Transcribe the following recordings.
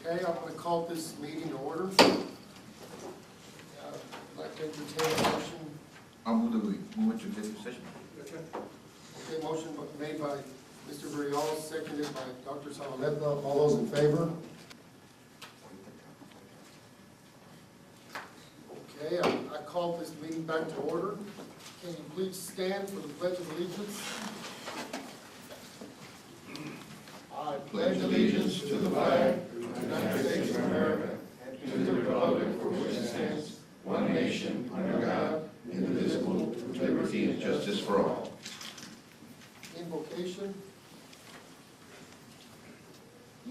Okay, I'm going to call this meeting to order. I'd like to entertain a motion. I'll move that we move into executive session. Okay, motion made by Mr. Brial, seconded by Dr. Zavaleta. All those in favor? Okay, I call this meeting back to order. Can you please stand for the Pledge of Allegiance? I pledge allegiance to the flag of the United States of America and to the republic for which it stands, one nation, under God, indivisible, with liberty and justice for all. Invocation.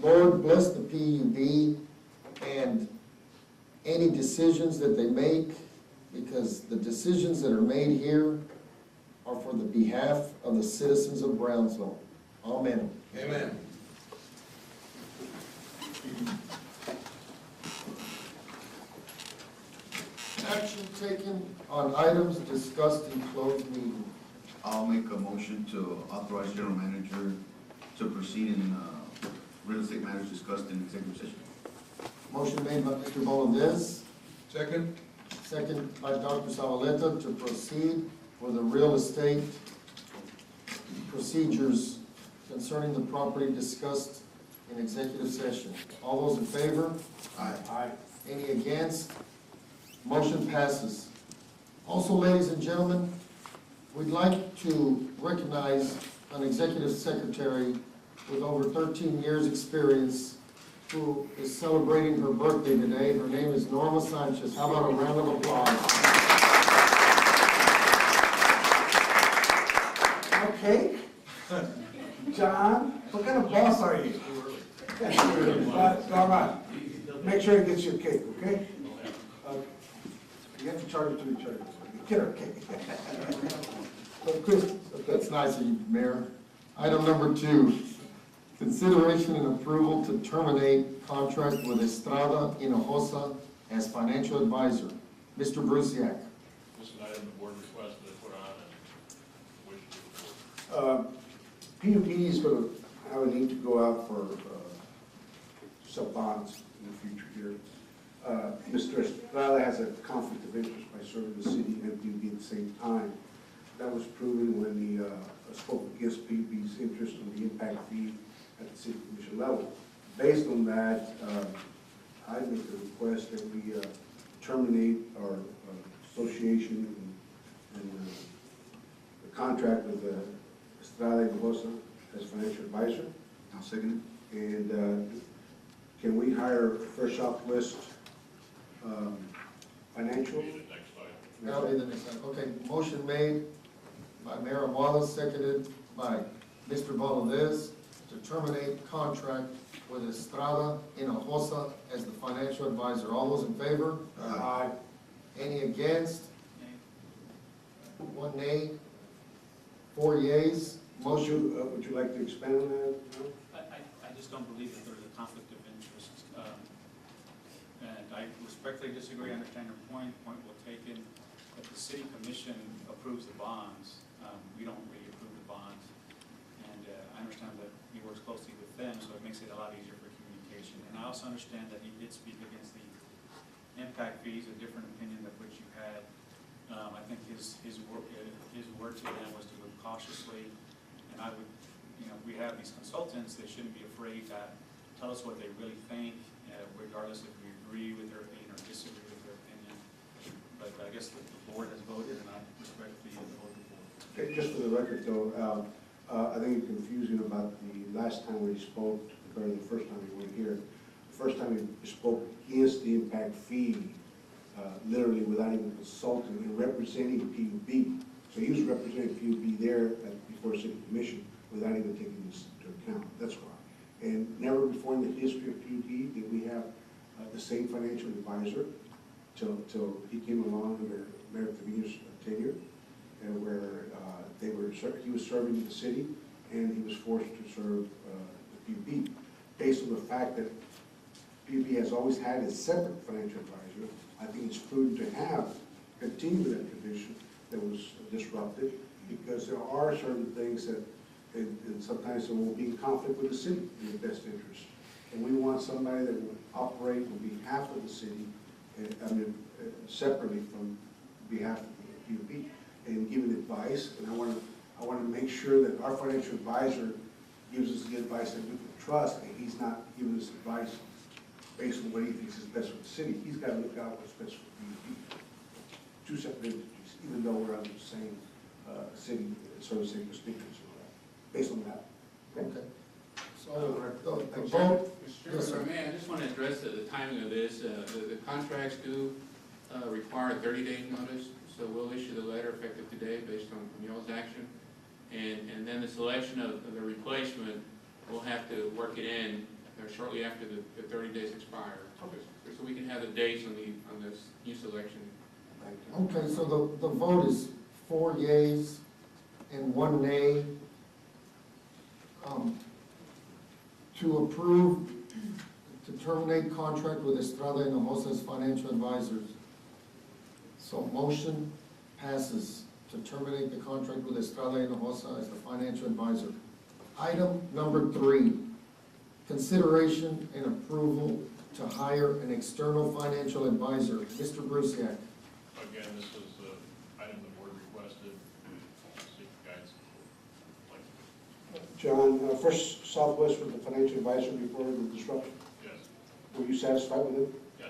Lord, bless the PUB and any decisions that they make, because the decisions that are made here are for the behalf of the citizens of Brownsville. Amen. Amen. Action taken on items discussed in closed meeting. I'll make a motion to authorize general manager to proceed in real estate matters discussed in executive session. Motion made by Mr. Bolondes, Second. second by Dr. Zavaleta to proceed for the real estate procedures concerning the property discussed in executive session. All those in favor? Aye. Aye. Any against? Motion passes. Also, ladies and gentlemen, we'd like to recognize an executive secretary with over 13 years' experience who is celebrating her birthday today. Her name is Norma Sanchez. How about a round of applause? Okay. John, what kind of boss are you? Norma, make sure he gets your cake, okay? You have to charge it to each other. Get her cake. So Chris, That's nice of you, Mayor. Item number 2, consideration and approval to terminate contract with Estrada Hinojosa as financial advisor. Mr. Brusiak. This is an item the board requested to put on and wish to report. PUB is going to have a need to go out for some bonds in the future here. Mr. Estrada has a conflict of interest by serving the city and PUB at the same time. That was proven when he spoke against PUB's interest in the impact fee at the city commission level. Based on that, I make the request that we terminate our association and the contract with Estrada Hinojosa as financial advisor. I'll second And can we hire First Southwest Financial? Be the next item. That'll be the next item. Okay, motion made by Mayor Wallace, seconded by Mr. Bolondes to terminate contract with Estrada Hinojosa as the financial advisor. All those in favor? Aye. Any against? 1 nay, 4 yeas. Motion. Would you like to expand on that? No? I just don't believe that there's a conflict of interest. And I respectfully disagree. I understand your point well taken. If the city commission approves the bonds, we don't really approve the bonds. And I understand that he works closely with them, so it makes it a lot easier for communication. And I also understand that he did speak against the impact fees, a different opinion than which you had. I think his word to them was to move cautiously. And I would, we have these consultants, they shouldn't be afraid to tell us what they really think, regardless if we agree with their opinion or disagree with their opinion. But I guess the board has voted, and I respect the vote of the board. Okay, just for the record though, I think it's confusing about the last time we spoke compared to the first time we were here. The first time we spoke against the impact fee, literally without even consulting and representing PUB. So he was representing PUB there before City Commission without even taking this into account. That's why. And never before in the history of PUB did we have the same financial advisor till he came along under Mayor Trevino's tenure, where he was serving the city and he was forced to serve the PUB. Based on the fact that PUB has always had a separate financial advisor, I think it's prudent to continue that tradition that was disrupted, because there are certain things that, and sometimes it will be in conflict with the city in the best interest. And we want somebody that would operate on behalf of the city, separately from behalf of the PUB, and giving advice. And I want to make sure that our financial advisor gives us the advice that we can trust, and he's not giving us advice based on what he thinks is best for the city. He's got to look out what's best for the PUB. Two separate entities, even though we're under the same city, sort of same constituents and all that, based on that. Okay. So, the vote, Mr. yes, Chairman, sir. if I may, I just want to address the timing of this. The contracts do require a 30-day notice, so we'll issue the letter effective today based on y'all's action. And then the selection of the replacement, we'll have to work it in shortly after the 30 days expire. So we can have the dates on this new selection. Okay, so the vote is 4 yeas and 1 nay to approve to terminate contract with Estrada and Hinojosa as financial advisors. So motion passes to terminate the contract with Estrada and Hinojosa as the financial advisor. Item number 3, consideration and approval to hire an external financial advisor. Mr. Brusiak. Again, this is the item the board requested, seek guidance. John, First Southwest was the financial advisor before the disruption. Yes, Were you satisfied with it? yes,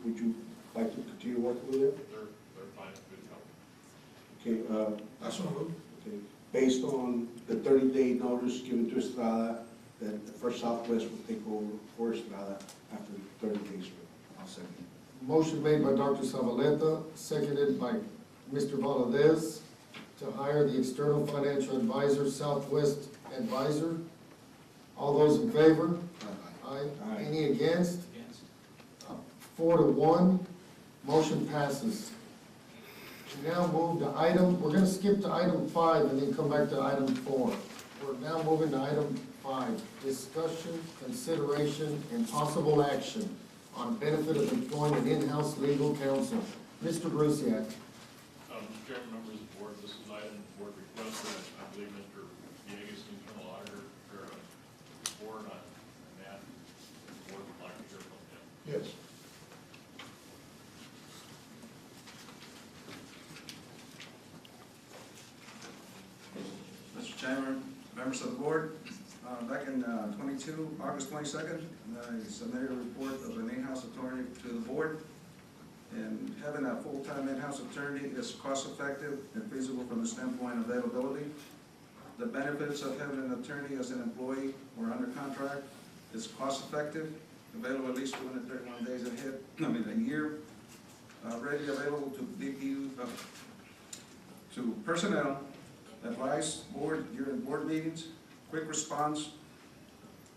Would you like to continue working with it? they're fine, good company. Okay, okay. Based on the 30-day notice given to Estrada, that the First Southwest will take over for Estrada after the 30 days. I'll second. Motion made by Dr. Zavaleta, seconded by Mr. Valadez to hire the external financial advisor, Southwest Advisor. All those in favor? Aye. Aye. Any against? Against? 4 to 1, motion passes. We now move to item, we're gonna skip to item 5 and then come back to item 4. We're now moving to item 5, discussion, consideration, and possible action on benefit of employing an in-house legal counsel. Mr. Brusiak. Mr. Chairman, members of the board, this is an item the board requested. I believe Mr. Villegas, the internal auditor, or report on that. The board would like to hear from him. Yes. Mr. Chairman, members of the board, back in August 22nd, I submitted a report of an in-house attorney to the board. And having a full-time in-house attorney is cost-effective and feasible from the standpoint of availability. The benefits of having an attorney as an employee or under contract is cost-effective, available at least 231 days ahead, a year, readily available to BPU, to personnel, advice, board, during board meetings, quick response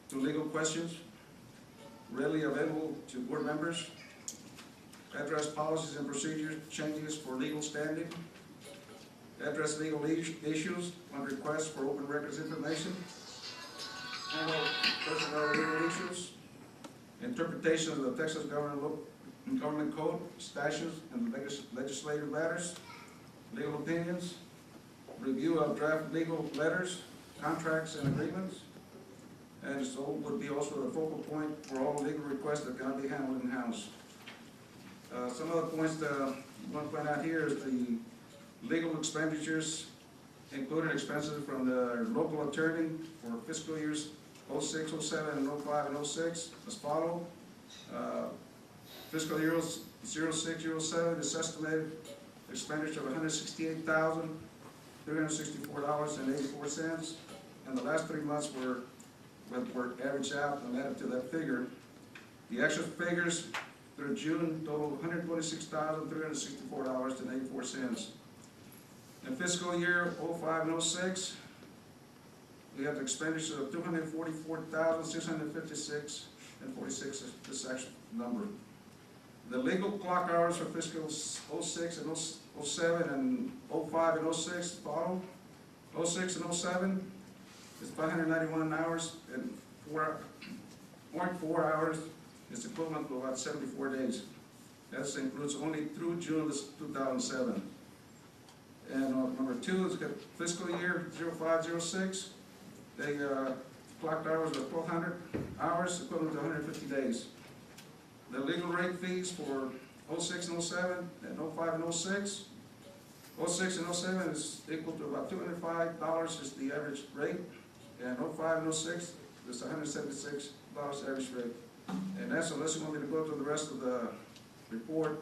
to legal questions, readily available to board members, address policies and procedures changes for legal standing, address legal issues on requests for open records information, handle personnel legal issues, interpretation of the Texas government code, statutes, and legislative matters, legal opinions, review of draft legal letters, contracts, and agreements, and so would be also the focal point for all legal requests that cannot be handled in-house. Some other points that I want to point out here is the legal expenditures, including expenses from the local attorney for fiscal years 06, 07, and 05, and 06 as follow. Fiscal year 06, 07 is estimated expenditure of $168,364.84, and the last 3 months were averaged out and added to that figure. The actual figures through June total $126,364.84. In fiscal year 05 and 06, we have expenditures of $244,656.46, this actual number. The legal clock hours for fiscal 06 and 07 and 05 and 06 follow. 06 and 07 is 591 hours, and 4.4 hours is equivalent to about 74 days. That includes only through June of 2007. And number 2 is fiscal year 05, 06. They clocked hours of 1,200 hours, equivalent to 150 days. The legal rate fees for 06 and 07, and 05 and 06. 06 and 07 is equal to about $205 is the average rate, and 05 and 06 is $176 average rate. And that's unless you want me to go to the rest of the report.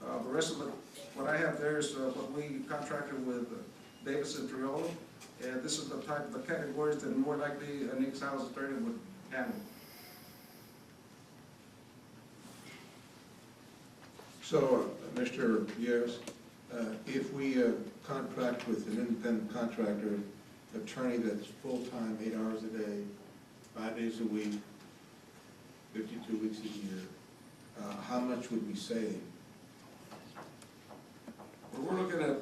The rest of what I have there is what we contracted with Davis and Triolo, and this is the type of the categories that more likely an in-house attorney would handle. So, Mr. Villegas, if we contract with an independent contractor, attorney that's full-time, 8 hours a day, 5 days a week, 52 weeks a year, how much would we save? Well, we're looking at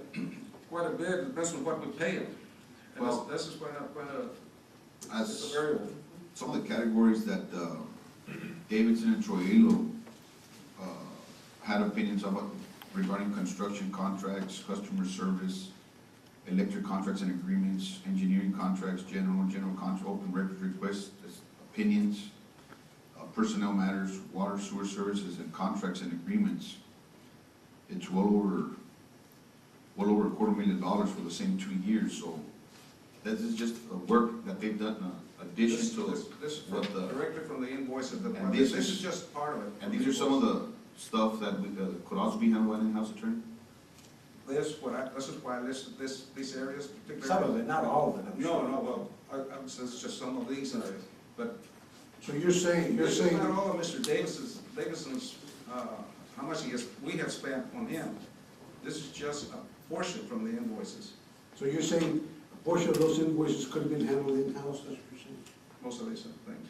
quite a bit, depends on what we pay them. And Well, this is quite a, As it's a variable. some of the categories that Davidson and Troilo had opinions about regarding construction contracts, customer service, electric contracts and agreements, engineering contracts, general contracts, open records requests, opinions, personnel matters, water sewer services, and contracts and agreements. It's well over $250,000 for the same 2 years, so this is just a work that they've done in addition to This is what the, directly from the invoices. And This this is is- just part of it. and these are some of the stuff that we, could also be handled by an in-house attorney? This is why I listed these areas particularly. Some of it, not all of it, I'm sure. No, well, I'm saying it's just some of these areas, but So you're saying, this is not all of Mr. Davison's, how much we have spent on him. This is just a portion from the invoices, so you're saying a portion of those invoices could have been handled in-house, that's what you're saying? most of these things.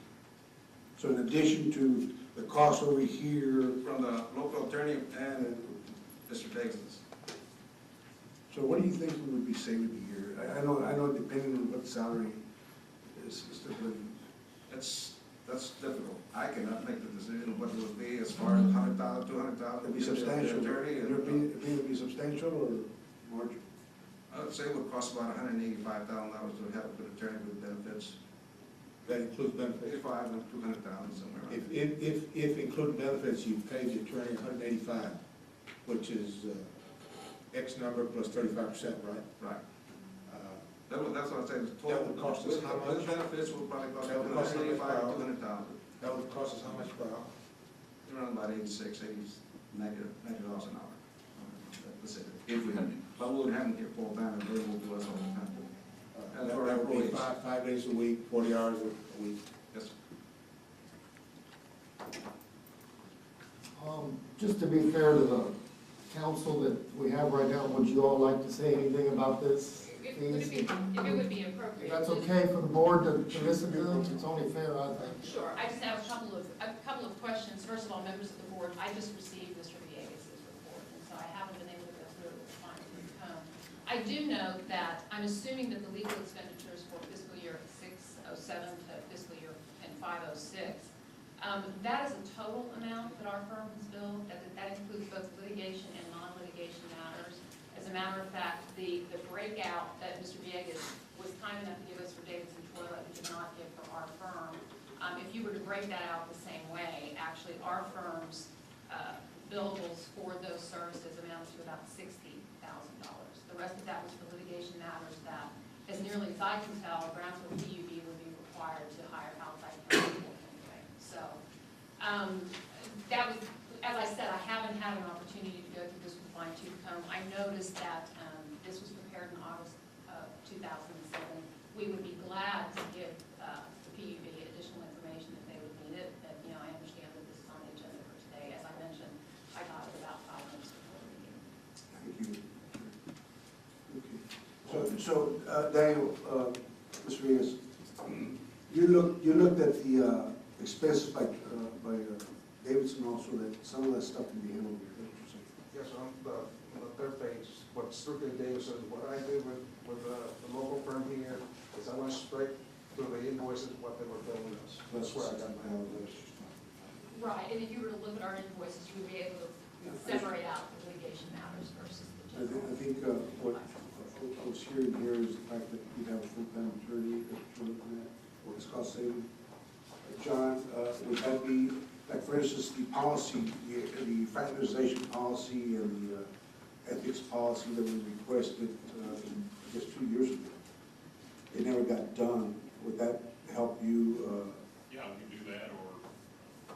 So in addition to the cost over here, From the local attorney and Mr. Davison's. so what do you think we would be saving a year? I know depending on what salary is different. That's difficult. I cannot make the decision of what it would be as far as 100,000, 200,000. It'd be substantial, Attorney, it'd either be substantial or marginal. I would say it would cost about $185,000 to have a good attorney with benefits. That includes benefits? 85 and 200,000 somewhere around. If including benefits, you pay the attorney 185, which is X number plus 35%, right? Right. Uh, That's what I'm saying. That would cost us how much? With benefits would probably cost That would cost how much per 185, hour? 200,000. That would cost us how much per hour? Around about 86, 80 negative dollars an hour. That's it. If we had any. But we would have them here full time and available to us all the time. And That for would be employees. 5 days a week, 40 hours a week. Yes, sir. Just to be fair to the council that we have right now, would you all like to say anything about this? If it would be appropriate. If that's okay for the board to listen to them, it's only fair, I think. Sure, I just have a couple of questions. First of all, members of the board, I just received Mr. Villegas' report, and so I haven't been able to go through it with a fine-tooth comb. I do note that, I'm assuming that the legal expenditures for fiscal year 607 to fiscal year 506, that is a total amount that our firm has billed, that includes both litigation and non-litigation matters. As a matter of fact, the breakout that Mr. Villegas was kind enough to give us for Davidson Toilet, he did not give for our firm. If you were to break that out the same way, actually our firm's billables for those services amounted to about $60,000. The rest of that was for litigation matters that, as nearly as I can tell, Brownsville PUB would be required to hire outside counsel anyway. So that was, as I said, I haven't had an opportunity to go through this with fine-tooth comb. I noticed that this was prepared in August of 2007. We would be glad to give the PUB additional information if they would need it. But, you know, I understand that this is on the agenda for today. As I mentioned, I got it about 5 minutes before the meeting. Thank you. Okay. So, Daniel, Mr. Reyes, you looked at the expenses by Davidson also, that some of that stuff can be handled here, that's what you're saying? Yes, on the third page, what strictly Davidson, what I did with the local firm here is I went straight to the invoices, what they were billing us. That's where I got my invoices. Right, and if you were to look at our invoices, you would be able to separate out the litigation matters versus the general. I think what I was hearing here is the fact that you have a full-time attorney that you're looking at. What's cost saving? John, would that be, like, for instance, the policy, the fraternization policy and the ethics policy that we requested, I guess 2 years ago? It never got done. Would that help you? Yeah, we can do that, or.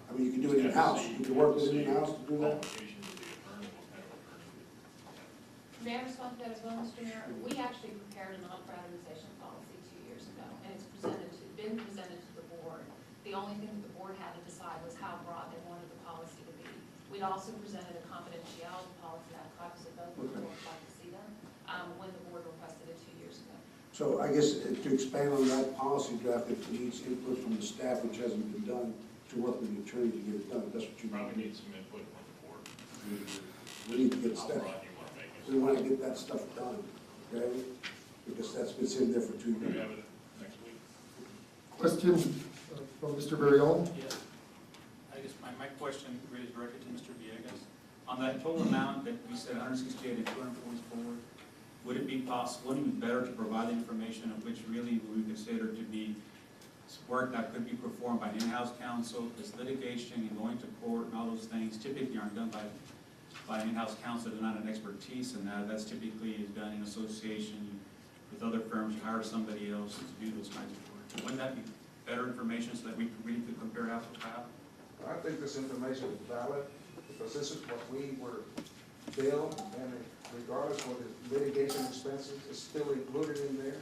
I mean, you can do it in-house. You can work with it in-house to do that? Qualifications of the attorney, what kind of attorney. May I respond to that as well, Mr. Mayor? We actually prepared a non-fraternization policy 2 years ago, and it's been presented to the board. The only thing that the board had to decide was how broad they wanted the policy to be. We'd also presented a confidentiality policy. I have copies of both, if the board would like to see them, when the board requested it 2 years ago. So I guess to expand on that policy draft, it needs input from the staff, which hasn't been done, to work with the attorney to get it done. That's what you Probably need. need some input from the board. We need to get How stuff. broad you want to make it. We want to get that stuff done, okay? Because that's been sitting there for 2 We years. have it next week. Question from Mr. Barrion? Yeah. I guess my question really is directed to Mr. Villegas. On that total amount that we said 168 and 244, would it be possible, wouldn't it be better to provide the information of which really we consider to be work that could be performed by an in-house counsel, because litigation and going to court and all those things typically aren't done by an in-house counsel. They're not an expertise in that. That's typically is done in association with other firms. You hire somebody else to do those kinds of work. Wouldn't that be better information so that we really could compare apples to apples? I think this information is valid, because this is what we were billed, and regardless of the litigation expenses, it's still included in there.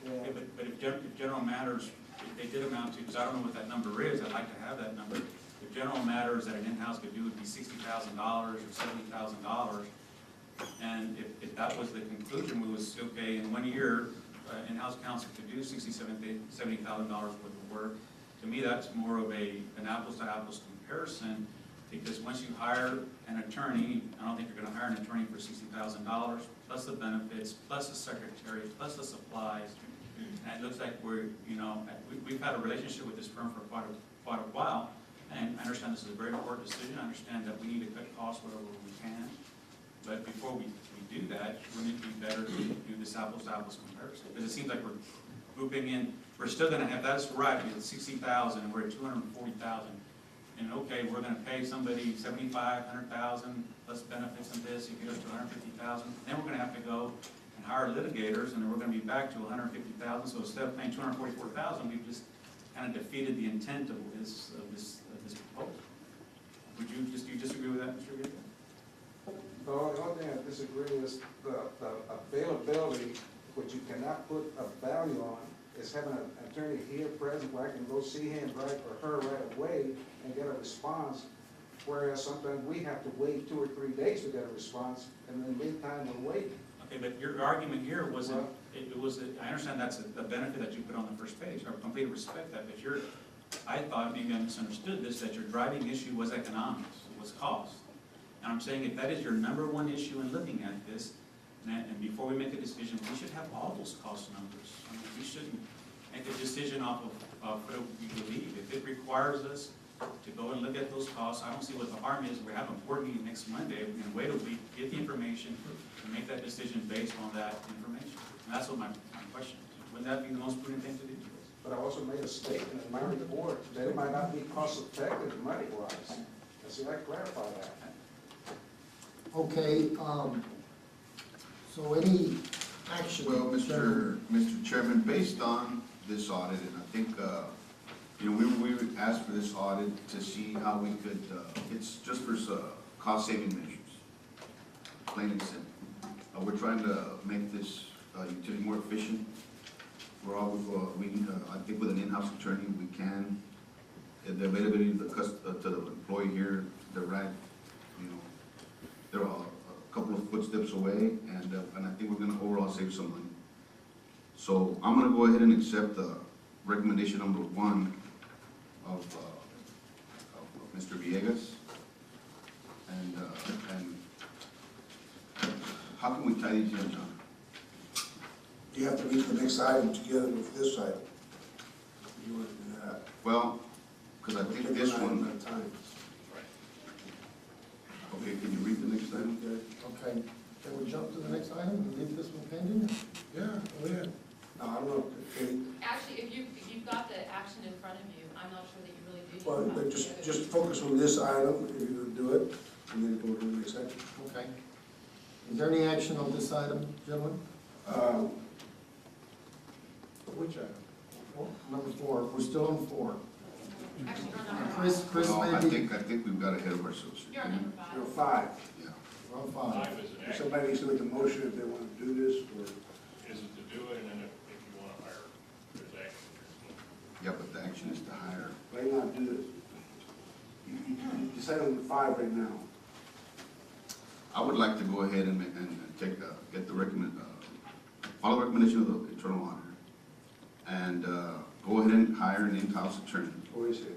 Okay, And but if general matters, if they did amount to, because I don't know what that number is, I'd like to have that number. If general matters that an in-house could do would be $60,000 or $70,000, and if that was the conclusion, we was, okay, in 1 year, in-house counsel could do $70,000 worth of work. To me, that's more of an apples-to-apples comparison, because once you hire an attorney, I don't think you're gonna hire an attorney for $60,000, plus the benefits, plus the secretary, plus the supplies. And it looks like we've had a relationship with this firm for quite a while, and I understand this is a very important decision. I understand that we need to cut costs wherever we can. But before we do that, wouldn't it be better to do this apples-to-apples comparison? Because it seems like we're grouping in, we're still gonna have, that's right, we have 60,000 and we're at 240,000. And okay, we're gonna pay somebody 75, 100,000 plus benefits and this, you get us to 150,000. Then we're gonna have to go and hire litigators, and then we're gonna be back to 150,000. So instead of paying 244,000, we've just kind of defeated the intent of this proposal. Would you disagree with that, Mr. Villegas? the only thing I disagree is the availability, which you cannot put a value on, is having an attorney here present where I can go see him right or her right away and get a response, whereas sometimes we have to wait 2 or 3 days to get a response, and in the meantime, we're waiting. Okay, but your argument here wasn't, I understand that's the benefit that you put on the first page. I completely respect that, but I thought, maybe I misunderstood this, that your driving issue was economics, was cost. And I'm saying if that is your #1 issue in looking at this, and before we make a decision, we should have all those cost numbers. I mean, we shouldn't make a decision off of what we believe. If it requires us to go and look at those costs, I don't see what the harm is. We have a board meeting next Monday, we can wait a week, get the information, and make that decision based on that information. And that's what my question is. Wouldn't that be the most prudent thing to do? But I also made a statement in my report that it might not be cost effective money-wise. And see, I clarify that. Okay, so any action? Well, Mr. Chairman, based on this audit, and I think, we asked for this audit to see how we could, it's just for cost-saving measures, plain and simple. We're trying to make this utility more efficient. I think with an in-house attorney, we can, the availability to the employee here, they're right, they're a couple of footsteps away, and I think we're gonna overall save some money. So I'm gonna go ahead and accept the recommendation #1 of Mr. Villegas. And how can we tie these in, John? You have to read the next item together with this item. You want to do that? Well, because I think this one, At a time. okay, can you read the next item? Okay, can we jump to the next item and leave this one pending? Yeah, go ahead. No, I don't know, okay, Actually, if you you've got the action in front of you, I'm not sure that you really do need to Well, have but the other. just focus on this item, if you're gonna do it, and then go to the next section. Okay. Is there any action on this item, gentlemen? Which item? Number 4, we're still on 4. Actually, you're on number Chris, five. Chris No, I maybe, think we've got ahead of ourselves. You're on number Number 5. 5, Yeah. we're on 5. 5 is an if action, somebody needs to make a motion if they want to do this, or, is it to do it, and then if you want to hire, there's action. Yeah, but the action is to hire. right now, do this. You decide on 5 right now. I would like to go ahead and take, get the follow the recommendation of the internal auditor, and go ahead and hire an in-house attorney. Wait a second.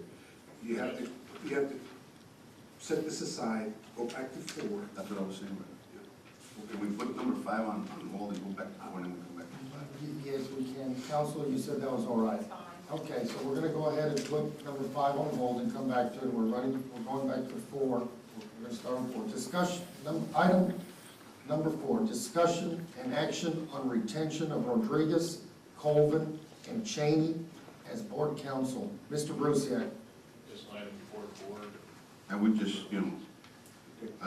You have to set this aside, go back to 4. That's what I was saying, right? Okay, we put number 5 on hold and go back to 4, and then we come back to 5. Yes, we can. Counsel, you said that was all right. It's fine. Okay, so we're gonna go ahead and put number 5 on hold and come back to it. We're going back to 4. We're gonna start on 4. Discussion, item number 4, discussion and action on retention of Rodriguez, Colvin, and Cheney as board counsel. Mr. Brusiak. This item before the board, And we just, you know,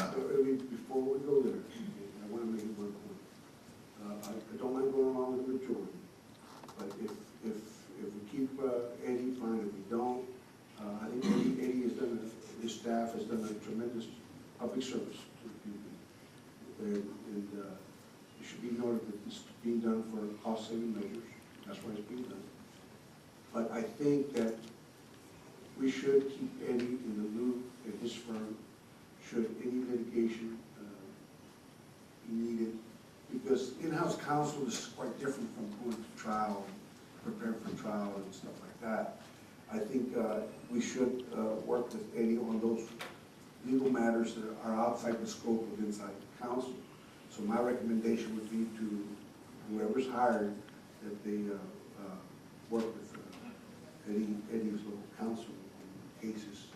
Before we go there, I want to make it one point. I don't mind going along with the majority, but if we keep Eddie, fine. If we don't, I think Eddie has done, his staff has done a tremendous public service to the people. And it should be noted that this is being done for cost-saving measures. That's why it's being done. But I think that we should keep Eddie in the loop at his firm, should any litigation be needed. Because in-house counsel is quite different from going to trial, preparing for trial and stuff like that. I think we should work with Eddie on those legal matters that are outside the scope of inside counsel. So my recommendation would be to whoever's hired, that they work with Eddie's local counsel on cases.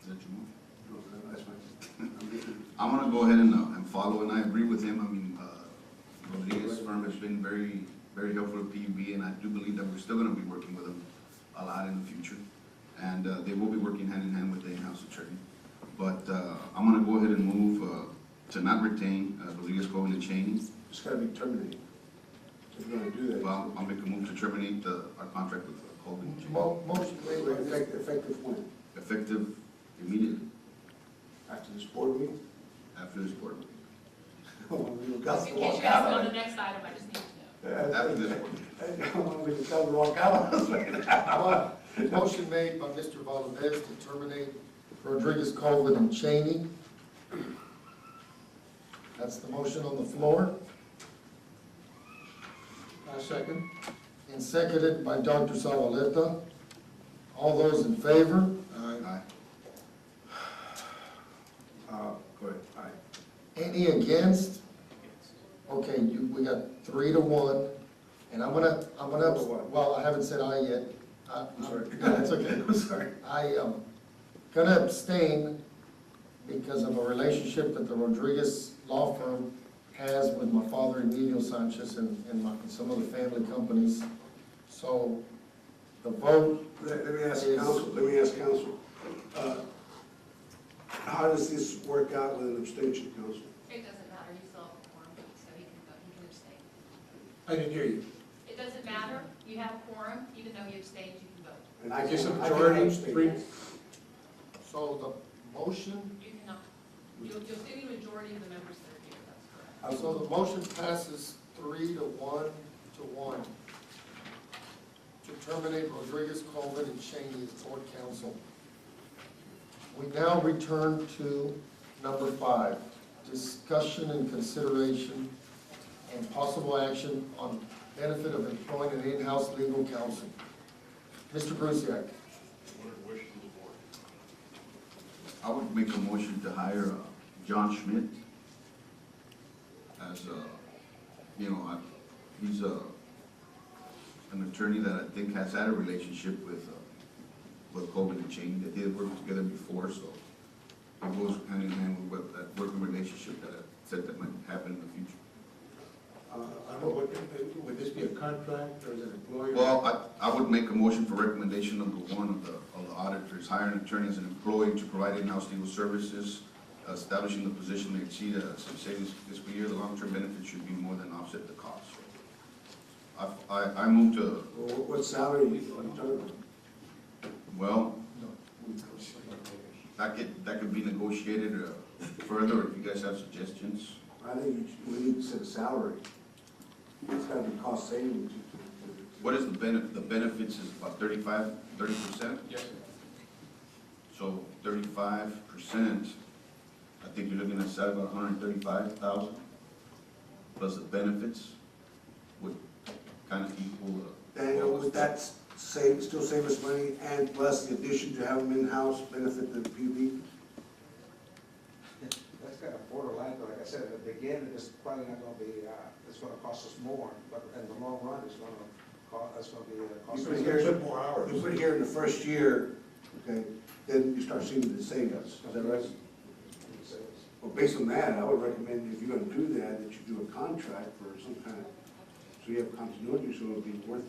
is that your move? No, that's my, I'm gonna go ahead and follow, and I agree with him. I mean, Rodriguez firm has been very, very helpful to PUB, and I do believe that we're still gonna be working with them a lot in the future. And they will be working hand in hand with the in-house attorney. But I'm gonna go ahead and move to not retain Rodriguez, Colvin, and Cheney. it's gotta be terminated. If you're gonna do that. Well, I'll make a move to terminate our contract with Colvin and Cheney, Motion made by Mr. Effective when? effective immediately After this board meeting? after this board meeting. We've got In to case walk you're asking on out. the next item, I just need to know. After this board meeting. We can tell them to walk out. Motion made by Mr. Valdez to terminate Rodriguez, Colvin, and Cheney. That's the motion on the floor. I second. And seconded by Dr. Zavaleta. All those in favor? Aye. Go ahead, aye. Any against? Okay, we got 3 to 1. And I'm gonna, well, I haven't said aye yet. I'm sorry. That's okay, I'm sorry. I am gonna abstain because of a relationship that the Rodriguez law firm has with my father Emilio Sanchez and some of the family companies. So the vote, Let me ask counsel, how does this work out with an abstention, counsel? It doesn't matter, you still have a quorum, so he can vote, he can abstain. I didn't hear you. It doesn't matter, you have a quorum, even though you abstained, you can vote. And I Just a can majority, abstain. 3. so the motion, You cannot, you'll see the majority of the members that are here, that's correct. so the motion passes 3 to 1 to 1 to terminate Rodriguez, Colvin, and Cheney as board counsel. We now return to number 5, discussion and consideration and possible action on benefit of employing an in-house legal counsel. Mr. Brusiak. what are the wishes of the board? I would make a motion to hire John Schmidt as, he's an attorney that I think has had a relationship with Colvin and Cheney. They did work together before, so it goes hand in hand with that working relationship that I said that might happen in the future. I don't know, would this be a contract or as an employee? Well, I would make a motion for recommendation number one of the auditors, hire an attorney as an employee to provide in-house legal services, establishing the position may exceed some savings fiscal year, the long-term benefit should be more than offset the cost. I move to, What salary are you talking about? well, that could be negotiated further if you guys have suggestions. I think we need to set a salary. It's gotta be cost savings. What is the benefits is about 30%? Yes, sir. So 35%, I think you're looking at salary about 135,000, plus the benefits would kind of equal. Daniel, would that still save us money, and plus the addition to have them in-house benefit the PUB? That's kind of borderline, but like I said, at the beginning, it's probably not gonna be, it's gonna cost us more, but in the long run, it's gonna be a cost. You put here, you put here in the first year, okay, then you start seeing the savings, is that right? Well, based on that, I would recommend if you're gonna do that, that you do a contract for some kind of, so you have continuity, so it'll be worth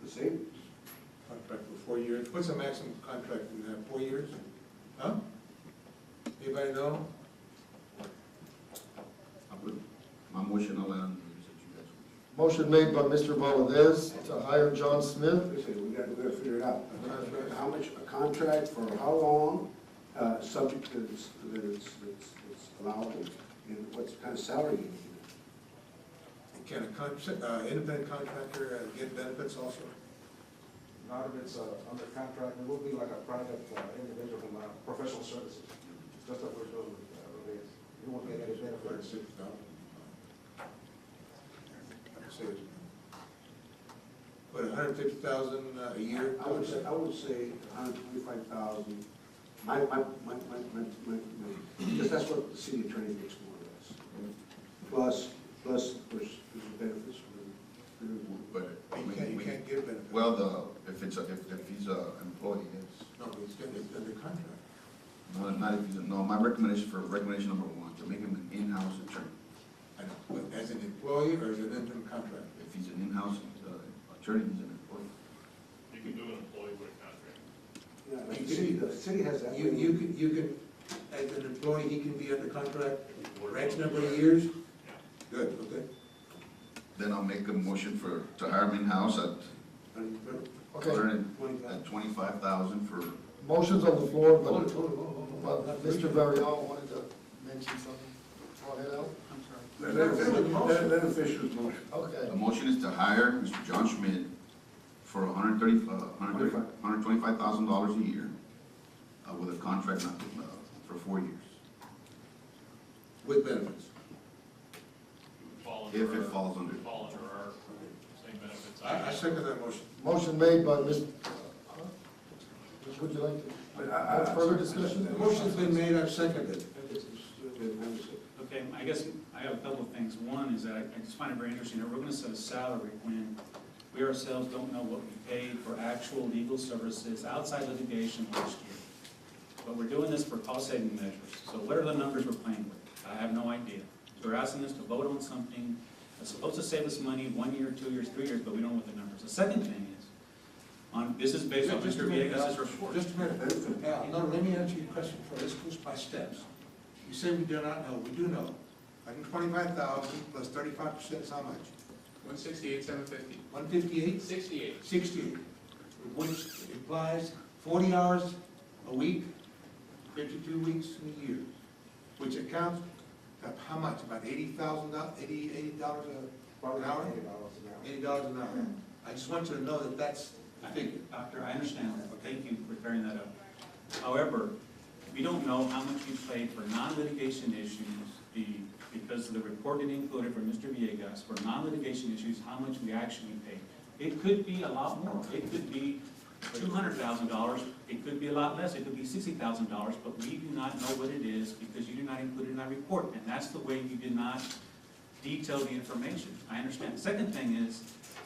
the savings. Contract for 4 years. What's the maximum contract we have, 4 years? Huh? Anybody know? My motion, I'll let you guys. Motion made by Mr. Valdez to hire John Smith. Like I said, we gotta figure it out. How much, a contract for how long, subject to that it's allowable, and what kind of salary you need. Can a independent contractor get benefits also? Not if it's under contract, it will be like a private individual from professional services, just like we're doing with this. You won't get any benefits. 36,000. I'd say, what, 150,000 a year? I would say 125,000. Because that's what the city attorney makes more or less. Plus, of course, there's benefits for the. But You can't give benefits. well, if he's an employee, yes. No, it's under contract. Not if he's no. My recommendation number one to make him an in-house attorney. I know, but as an employee or as an independent contractor? If he's an in-house attorney, he's an employee. You can do an employee with a contract. Yeah, like the city has that. You can, as an employee, he can be under contract for X number of years? Good, okay. Then I'll make a motion to hire him in-house at Okay, at 25,000 for. motion's on the floor, Hold but on. Mr. Varela wanted to mention something. Go ahead, Al. Let him finish his motion. Okay. The motion is to hire Mr. John Schmidt for $125,000 a year with a contract for 4 years. With benefits. If it falls under. Fall under our same benefits. I second that motion. Motion made by Ms. Would you like to, further discussion? The motion's been made, I've seconded. Okay, I guess I have a couple of things. One is that I just find it very interesting that we're gonna set a salary when we ourselves don't know what we paid for actual legal services outside litigation last year. But we're doing this for cost-saving measures. So what are the numbers we're playing with? I have no idea. So we're asking us to vote on something that's supposed to save us money 1 year, 2 years, 3 years, but we don't know what the numbers. The second thing is, this is based on Just a Mr. minute, Villegas' report. Just a minute. No, let me answer your question first. Let's go by steps. You say we do not know. We do know. 125,000 plus 35% is how much? 168,750. 158? 68. 68, which implies 40 hours a week, 52 weeks in a year, which accounts to how much? About $80,000, $80 an hour? $80 an hour. I just want you to know that that's the figure. Doctor, I understand that. Thank you for clearing that up. However, we don't know how much we paid for non-litigation issues, because the report it included from Mr. Villegas, for non-litigation issues, how much we actually paid. It could be a lot more. It could be $200,000. It could be a lot less. It could be $60,000, but we do not know what it is because you do not include it in that report. And that's the way you did not detail the information. I understand. The second thing is,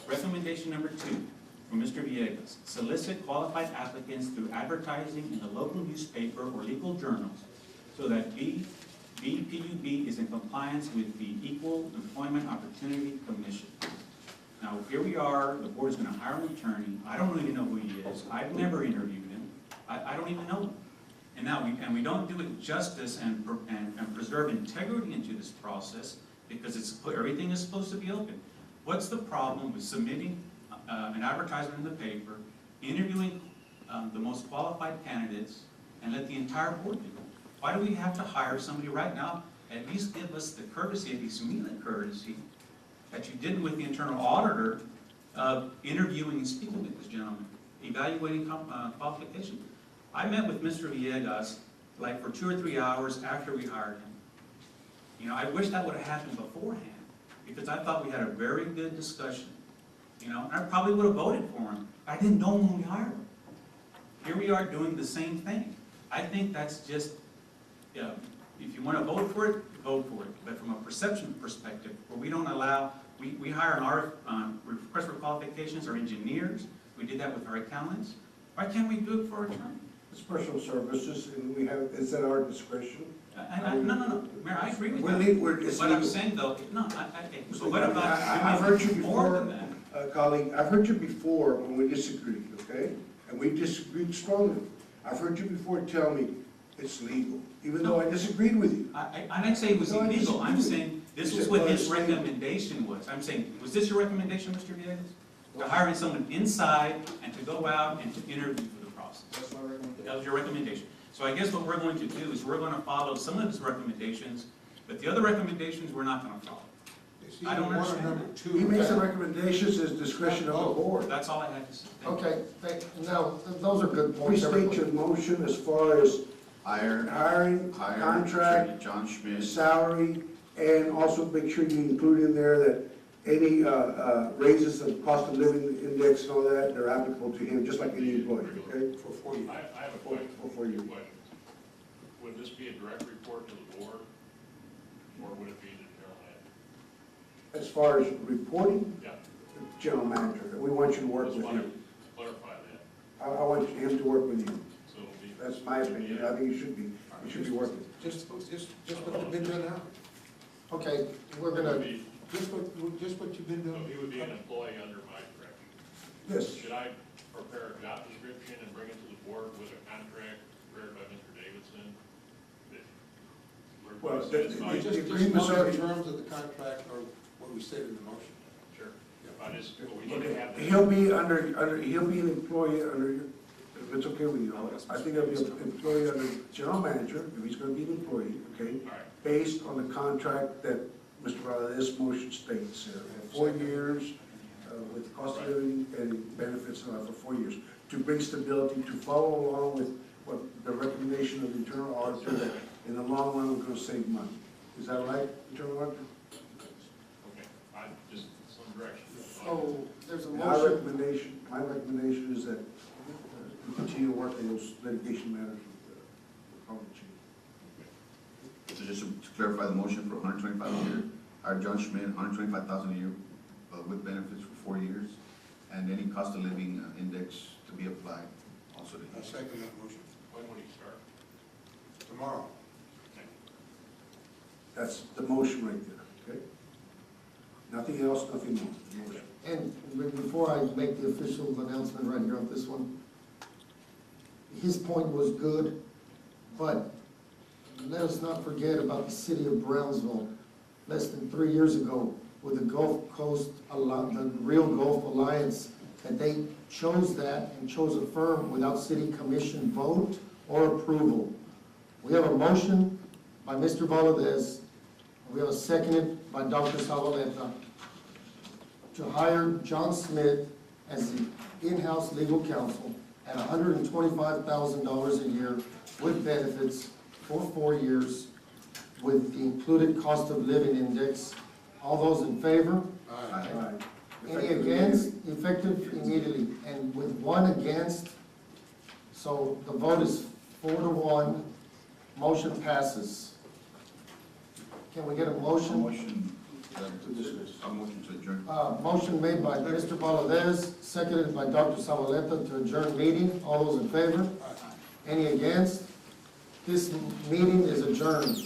recommendation number 2 from Mr. Villegas, solicit qualified applicants through advertising in the local newspaper or legal journals so that BPUB is in compliance with the Equal Employment Opportunity Commission. Now, here we are, the board's gonna hire an attorney, I don't even know who he is, I've never interviewed him, I don't even know him. And now, we don't do it justice and preserve integrity into this process, because everything is supposed to be open. What's the problem with submitting an advertisement in the paper, interviewing the most qualified candidates, and let the entire board do it? Why do we have to hire somebody right now? At least give us the courtesy, at least me the courtesy, that you did with the internal auditor, of interviewing and speaking with this gentleman, evaluating qualifications. I met with Mr. Villegas like for 2 or 3 hours after we hired him. You know, I wish that would have happened beforehand, because I thought we had a very good discussion. You know, and I probably would have voted for him. I didn't know him when we hired him. Here we are doing the same thing. I think that's just, if you want to vote for it, vote for it. But from a perception perspective, where we don't allow, we hire our request for qualifications, our engineers, we did that with our accountants. Why can't we do it for our attorney? Special services, and we have, is at our discretion. No, Mayor, I agree with We're that. legal, it's What I'm legal. saying though, no, so what about I've heard you doing more before, than that? colleague, I've heard you before when we disagreed, okay? And we disagreed strongly. I've heard you before tell me it's legal, even though I disagreed with you. I didn't say it was No, I illegal, I'm disagree. saying, this You was said, what well, his it's legal. recommendation was. I'm saying, was this your recommendation, Mr. Villegas? To hire someone inside and to go out and to interview for the process? That's my recommendation. That was your recommendation. So I guess what we're going to do is we're going to follow some of his recommendations, but the other recommendations we're not going to follow. I don't understand that. He makes the recommendations as discretion of the board. That's all I had to say. Thank you. Okay, now, those are good points. Restate your motion as far as Hire hiring, Attorney contract, John Schmidt, salary, and also make sure you include in there that any raises of cost of living index and all that, they're applicable to him, just like any employee, okay? For 4 years. I have a question. For you. Would this be a direct report to the board, or would it be the general manager? As far as reporting, Yeah, general manager, we want you to work just with want to him. clarify that, I want him to work with you. so it'll be. That's my opinion. I think you should be working. Just what you've been doing now. Okay, we're It would gonna, be- Just what you've been So doing. he would be an employee under my direction. Yes. Should I prepare a job description and bring it to the board with a contract prepared by Mr. Davidson? that we're Well, satisfied? the Just agreement's know already- the terms of the contract or what we said in the motion. Sure. I just, well, we need to have. that. He'll be he'll be an employee under, if it's okay with you, I think he'll be an employee under general manager, if he's gonna be an employee, okay? All right. Based on the contract that Mr. Valdez motion states, 4 years, with cost of living and benefits for 4 years, to bring stability, to follow along with what the recommendation of the internal auditor, that in the long run, we're gonna save money. Is that right, internal auditor? Okay, I, just some direction. so, there's a My motion. recommendation is that we continue to work on those litigation matters with the college chief. so just to clarify the motion for 125 a year, hire John Schmidt, 125,000 a year, with benefits for 4 years, and any cost of living index to be applied also to I him. second that motion. When would he start? Tomorrow. Okay. That's the motion right there, okay? Nothing else, nothing more, the motion. And before I make the official announcement right here on this one, his point was good, but let us not forget about the city of Brownsville. Less than 3 years ago, with the Gulf Coast, the Real Gulf Alliance, that they chose that and chose a firm without city commission vote or approval. We have a motion by Mr. Valadez, we have a seconded by Dr. Zavaleta, to hire John Smith as the in-house legal counsel at $125,000 a year with benefits for 4 years with the included cost of living index. All those in favor? Aye. All right. Any against? Effective immediately. And with 1 against, so the vote is 4-1. Motion passes. Can we get a motion? Motion a motion to adjourn. Motion made by Mr. Valadez, seconded by Dr. Zavaleta to adjourn meeting. All those in favor? Any against? This meeting is adjourned.